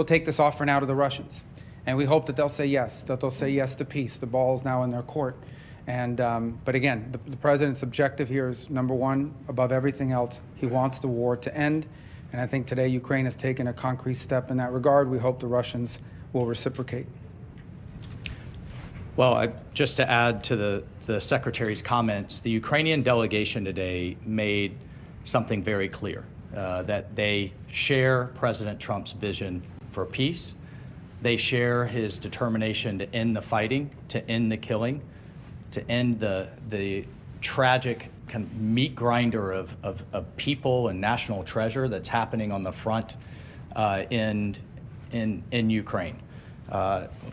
We'll take this offer now to the Russians, and we hope that they'll say yes, to peace. The ball is now in their court. And, but again, the president's objective here is, number one, above everything else, he wants the war to end. And I think today Ukraine has taken a concrete step in that regard. We hope the Russians will reciprocate. Well, just to add to the Secretary's comments, the Ukrainian delegation today made something very clear, that they share President Trump's vision for peace. They share his determination to end the fighting, to end the killing, to end the tragic kind of meat grinder of people and national treasure that's happening on the front in Ukraine.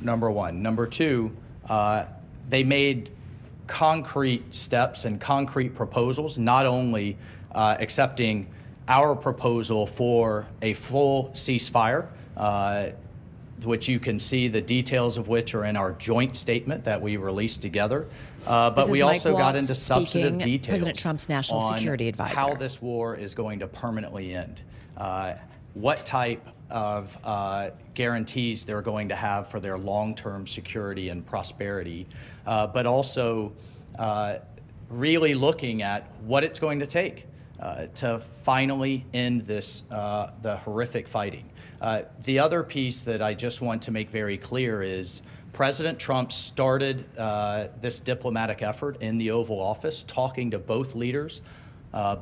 Number one. Number two, they made concrete steps and concrete proposals, not only accepting our proposal for a full ceasefire, which you can see the details of which are in our joint statement that we released together. But we also got into substantive details President Trump's national security advisor. How this war is going to permanently end, what type of guarantees they're going to have for their long-term security and prosperity, but also really looking at what it's going to take to finally end this, the horrific fighting. The other piece that I just want to make very clear is President Trump started this diplomatic effort in the Oval Office, talking to both leaders,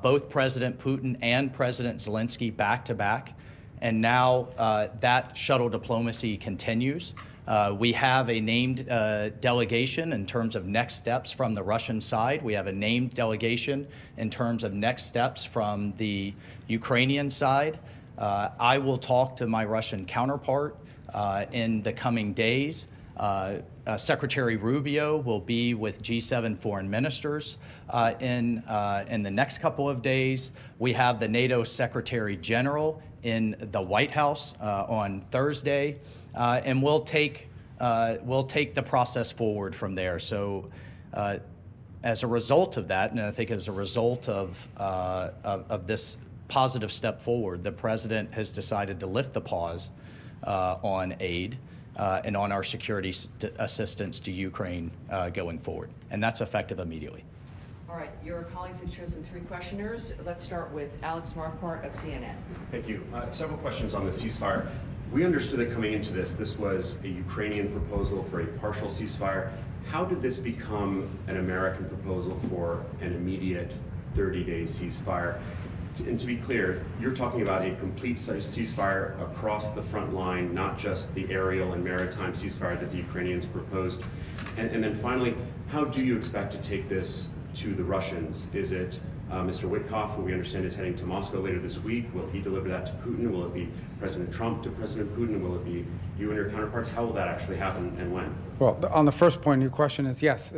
both President Putin and President Zelensky back to back. And now that shuttle diplomacy continues. We have a named delegation in terms of next steps from the Russian side. We have a named delegation in terms of next steps from the Ukrainian side. I will talk to my Russian counterpart in the coming days. Secretary Rubio will be with G7 foreign ministers in the next couple of days. We have the NATO Secretary General in the White House on Thursday, and we'll take the process forward from there. So, as a result of that, and I think as a result of this positive step forward, the president has decided to lift the pause on aid and on our security assistance to Ukraine going forward, and that's effective immediately. All right, your colleagues have chosen 3 questioners. Let's start with Alex Marquardt of CNN. Thank you. Several questions on the ceasefire. We understood that coming into this was a Ukrainian proposal for a partial ceasefire. How did this become an American proposal for an immediate 30-day ceasefire? And to be clear, you're talking about a complete ceasefire across the front line, not just the aerial and maritime ceasefire that the Ukrainians proposed. And then finally, how do you expect to take this to the Russians? Is it Mr. Witkoff, who we understand is heading to Moscow later this week? Will he deliver that to Putin? Will it be President Trump to President Putin? Will it be you and your counterparts? How will that actually happen and when? Well, on the first point, your question is yes.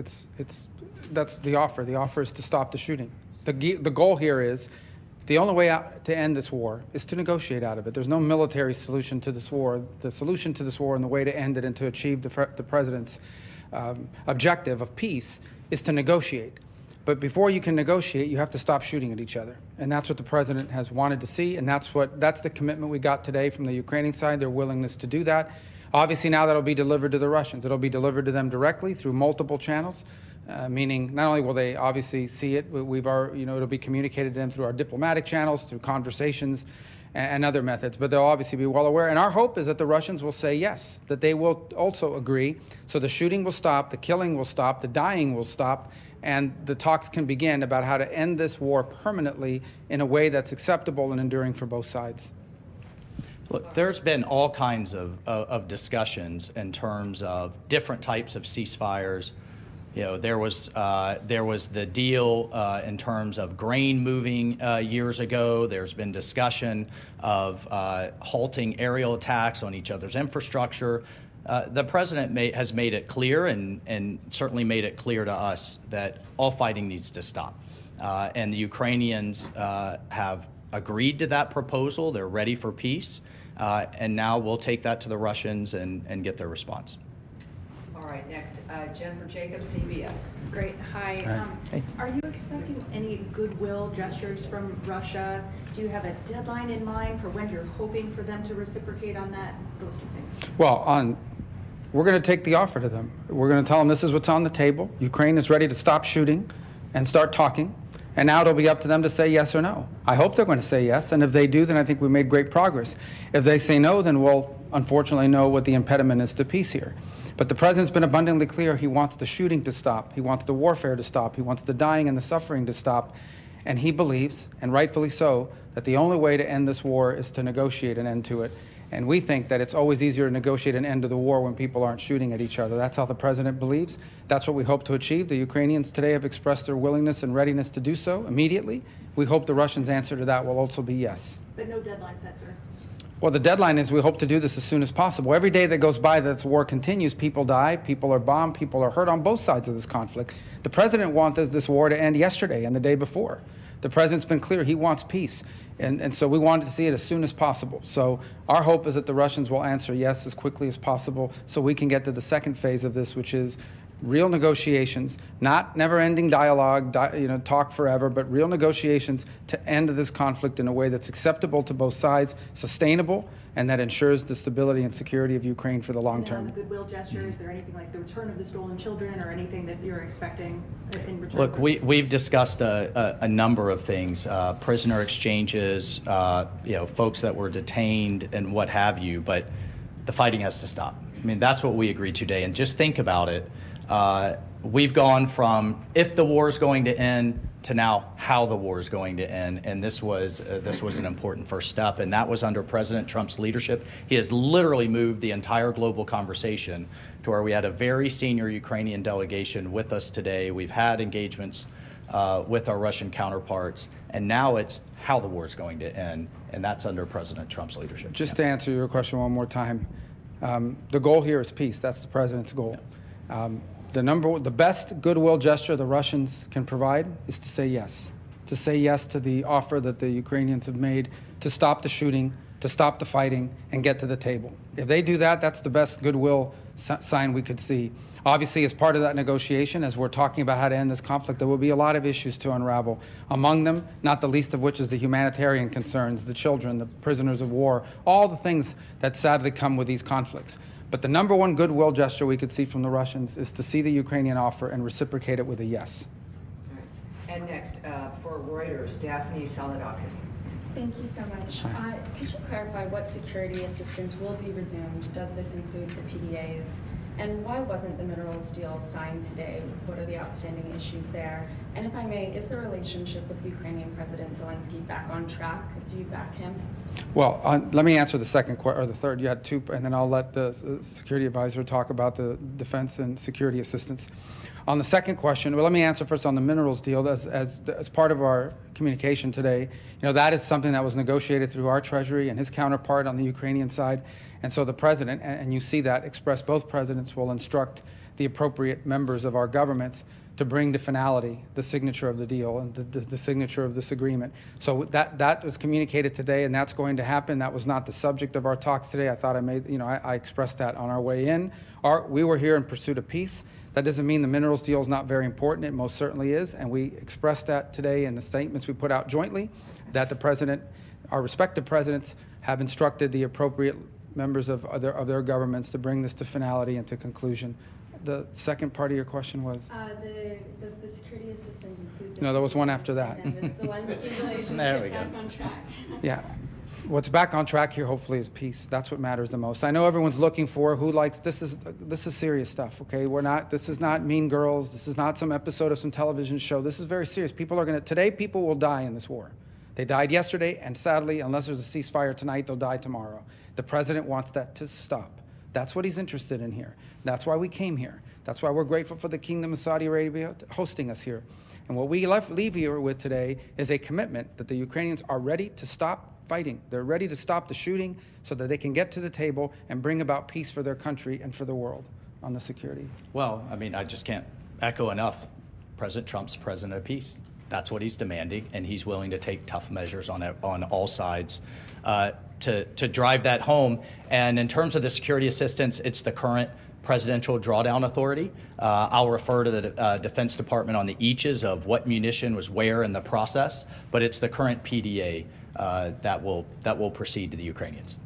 That's the offer. The offer is to stop the shooting. The goal here is the only way out to end this war is to negotiate out of it. There's no military solution to this war. The solution to this war and the way to end it and to achieve the president's objective of peace is to negotiate. But before you can negotiate, you have to stop shooting at each other. And that's what the president has wanted to see, and that's the commitment we got today from the Ukrainian side, their willingness to do that. Obviously, now that'll be delivered to the Russians. It'll be delivered to them directly through multiple channels, meaning not only will they obviously see it, it'll be communicated to them through our diplomatic channels, through conversations and other methods, but they'll obviously be well aware. And our hope is that the Russians will say yes, that they will also agree. So the shooting will stop, the killing will stop, the dying will stop, and the talks can begin about how to end this war permanently in a way that's acceptable and enduring for both sides. Look, there's been all kinds of discussions in terms of different types of ceasefires. You know, there was the deal in terms of grain moving years ago. There's been discussion of halting aerial attacks on each other's infrastructure. The president has made it clear and certainly made it clear to us that all fighting needs to stop. And the Ukrainians have agreed to that proposal. They're ready for peace. And now we'll take that to the Russians and get their response. All All right, next, Jennifer Jacobs, CBS. Great. Hi. Hey. Are you expecting any goodwill gestures from Russia? Do you have a deadline in mind for when you're hoping for them to reciprocate on that? Those two things. Well, we're going to take the offer to them. We're going to tell them this is what's on the table. Ukraine is ready to stop shooting and start talking. And now it'll be up to them to say yes or no. I hope they're going to say yes, and if they do, then I think we made great progress. If they say no, then we'll unfortunately know what the impediment is to peace here. But the president's been abundantly clear he wants the shooting to stop. He wants the warfare to stop. He wants the dying and the suffering to stop. And he believes, and rightfully so, that the only way to end this war is to negotiate an end to it. And we think that it's always easier to negotiate an end to the war when people aren't shooting at each other. That's how the president believes. That's what we hope to achieve. The Ukrainians today have expressed their willingness and readiness to do so immediately. We hope the Russians' answer to that will also be yes. But no deadline set, sir. Well, the deadline is we hope to do this as soon as possible. Every day that goes by that this war continues, people die, people are bombed, people are hurt on both sides of this conflict. The president wanted this war to end yesterday and the day before. The president's been clear he wants peace. And so we wanted to see it as soon as possible. So our hope is that the Russians will answer yes as quickly as possible so we can get to the second phase of this, which is real negotiations, not never-ending dialogue, talk forever, but real negotiations to end this conflict in a way that's acceptable to both sides, sustainable, and that ensures the stability and security of Ukraine for the long And then on term. the goodwill gesture, is there anything like the return of the stolen children or anything that you're expecting in return? Look, we've discussed a number of things, prisoner exchanges, folks that were detained and what have you, but the fighting has to stop. I mean, that's what we agreed today. And just think about it. We've gone from if the war is going to end to now how the war is going to end, and this was an important first step, and that was under President Trump's leadership. He has literally moved the entire global conversation to where we had a very senior Ukrainian delegation with us today. We've had engagements with our Russian counterparts, and now it's how the war is going to end, and that's under President Trump's leadership. Just to answer your question one more time, the goal here is peace. That's the president's goal. The best goodwill gesture the Russians can provide is to say yes to the offer that the Ukrainians have made to stop the shooting, to stop the fighting, and get to the table. If they do that, that's the best goodwill sign we could see. Obviously, as part of that negotiation, as we're talking about how to end this conflict, there will be a lot of issues to unravel. Among them, not the least of which is the humanitarian concerns, the children, the prisoners of war, all the things that sadly come with these conflicts. But the number one goodwill gesture we could see from the Russians is to see the Ukrainian offer and reciprocate it with a yes. And next, for Reuters, Daphne Saladakis. Thank you so much. Could you clarify what security assistance will be resumed? Does this include the PDAs? And why wasn't the minerals deal signed today? What are the outstanding issues there? And if I may, is the relationship with Ukrainian President Zelensky back on track? Do you back him? Well, let me answer the second or the third. You had two, and then I'll let the security advisor talk about the defense and security assistance. On the second question, well, let me answer first on the minerals deal. As part of our communication today, that is something that was negotiated through our Treasury and his counterpart on the Ukrainian side. And so the president, and you see that expressed, both presidents will instruct the appropriate members of our governments to bring to finality the signature of the deal and the signature of this agreement. So that was communicated today, and that's going to happen. That was not the subject of our talks today. I thought I expressed that on our way in. We were here in pursuit of peace. That doesn't mean the minerals deal is not very important. It most certainly is, and we expressed that today in the statements we put out jointly, that the president, our respective presidents, have instructed the appropriate members of their governments to bring this to finality and to conclusion. The second part of your question was? Does the security assistance include? No, there was one after that. And the Zelensky relationship There we go. back on track? Yeah. What's back on track here, hopefully, is peace. That's what matters the most. I know everyone's looking for who likes this is serious stuff, okay? This is not Mean Girls. This is not some episode of some television show. This is very serious. Today people will die in this war. They died yesterday, and sadly, unless there's a ceasefire tonight, they'll die tomorrow. The president wants that to stop. That's what he's interested in here. That's why we came here. That's why we're grateful for the Kingdom of Saudi Arabia hosting us here. And what we leave here with today is a commitment that the Ukrainians are ready to stop fighting. They're ready to stop the shooting so that they can get to the table and bring about peace for their country and for the world on the security. Well, I mean, I just can't echo enough. President Trump's president of peace. That's what he's demanding, and he's willing to take tough measures on all sides to drive that home. And in terms of the security assistance, it's the current Presidential Drawdown Authority. I'll refer to the Defense Department on the eaches of what munition was where in the process, but it's the current PDA that will proceed to the Ukrainians.